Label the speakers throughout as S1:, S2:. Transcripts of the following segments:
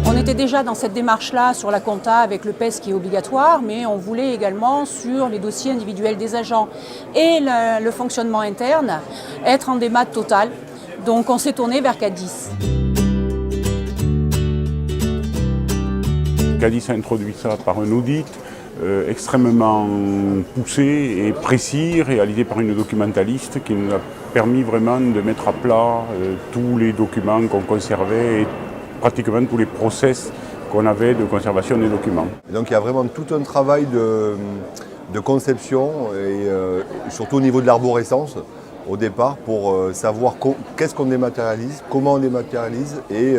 S1: On était déjà dans cette démarche-là sur la compta avec le PES qui est obligatoire, mais on voulait également sur les dossiers individuels des agents et le fonctionnement interne être en démat total. Donc on s'est tourné vers CADIS.
S2: CADIS a introduit ça par un audit extrêmement poussé et précis, réalisé par une documentaliste qui nous a permis vraiment de mettre à plat tous les documents qu'on conservait et pratiquement tous les process qu'on avait de conservation des documents.
S3: Et donc il y a vraiment tout un travail de conception et surtout au niveau de l'arborescence au départ pour savoir qu'est-ce qu'on dématérialise, comment on dématérialise et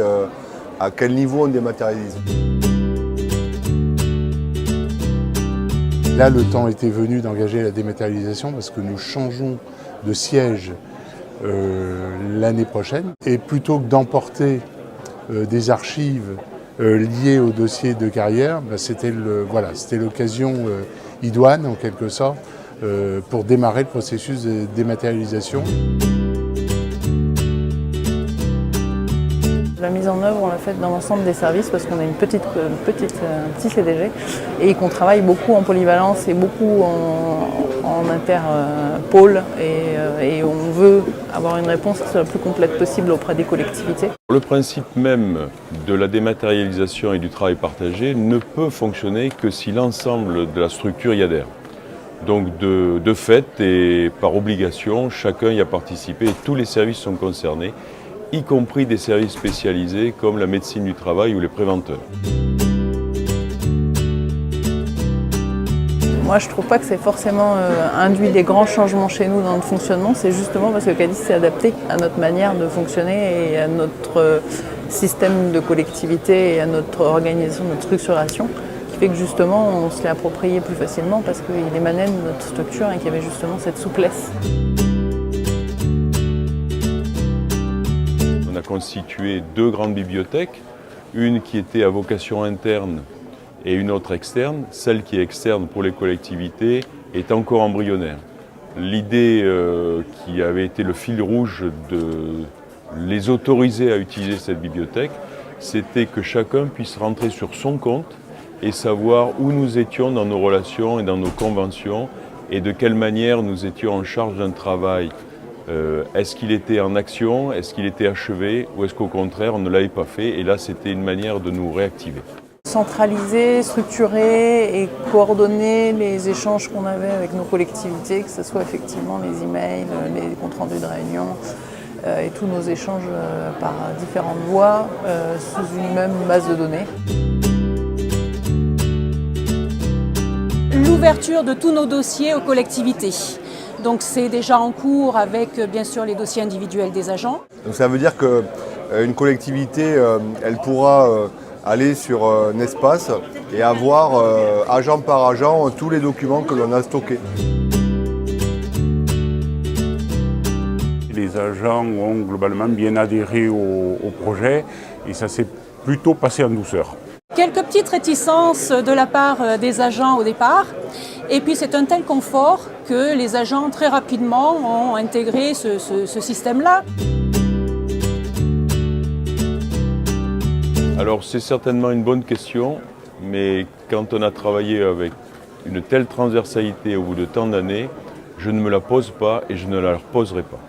S3: à quel niveau on dématérialise.
S4: Là, le temps était venu d'engager la dématérialisation parce que nous changeons de siège l'année prochaine. Et plutôt que d'emporter des archives liées au dossier de carrière, c'était l'occasion idoine en quelque sorte pour démarrer le processus de dématérialisation.
S5: La mise en œuvre, on l'a faite dans l'ensemble des services parce qu'on a un petit CDG et qu'on travaille beaucoup en polyvalence et beaucoup en interpôle et on veut avoir une réponse qui soit la plus complète possible auprès des collectivités.
S6: Le principe même de la dématérialisation et du travail partagé ne peut fonctionner que si l'ensemble de la structure y adhère. Donc de fait et par obligation, chacun y a participé et tous les services sont concernés, y compris des services spécialisés comme la médecine du travail ou les préventeurs.
S5: Moi, je ne trouve pas que c'est forcément induit des grands changements chez nous dans le fonctionnement. C'est justement parce que CADIS s'est adapté à notre manière de fonctionner et à notre système de collectivité et à notre organisation, notre structuration, qui fait que justement, on se l'est approprié plus facilement parce qu'il émanait de notre structure et qu'il y avait justement cette souplesse.
S6: On a constitué deux grandes bibliothèques, une qui était à vocation interne et une autre externe. Celle qui est externe pour les collectivités est encore embryonnaire. L'idée qui avait été le fil rouge de les autoriser à utiliser cette bibliothèque, c'était que chacun puisse rentrer sur son compte et savoir où nous étions dans nos relations et dans nos conventions et de quelle manière nous étions en charge d'un travail. Est-ce qu'il était en action, est-ce qu'il était achevé ou est-ce qu'au contraire on ne l'avait pas fait et là c'était une manière de nous réactiver.
S5: Centraliser, structurer et coordonner les échanges qu'on avait avec nos collectivités, que ce soit effectivement les emails, les comptes rendus de réunion et tous nos échanges par différentes voies sous une même base de données.
S1: L'ouverture de tous nos dossiers aux collectivités. Donc c'est déjà en cours avec bien sûr les dossiers individuels des agents.
S3: Donc ça veut dire qu'une collectivité, elle pourra aller sur un espace et avoir agent par agent tous les documents que l'on a stockés.
S2: Les agents ont globalement bien adhéré au projet et ça s'est plutôt passé en douceur.
S1: Quelques petites réticences de la part des agents au départ, et puis c'est un tel confort que les agents très rapidement ont intégré ce système-là.
S6: Alors c'est certainement une bonne question, mais quand on a travaillé avec une telle transversalité au bout de tant d'années, je ne me la pose pas et je ne la leur poserai pas.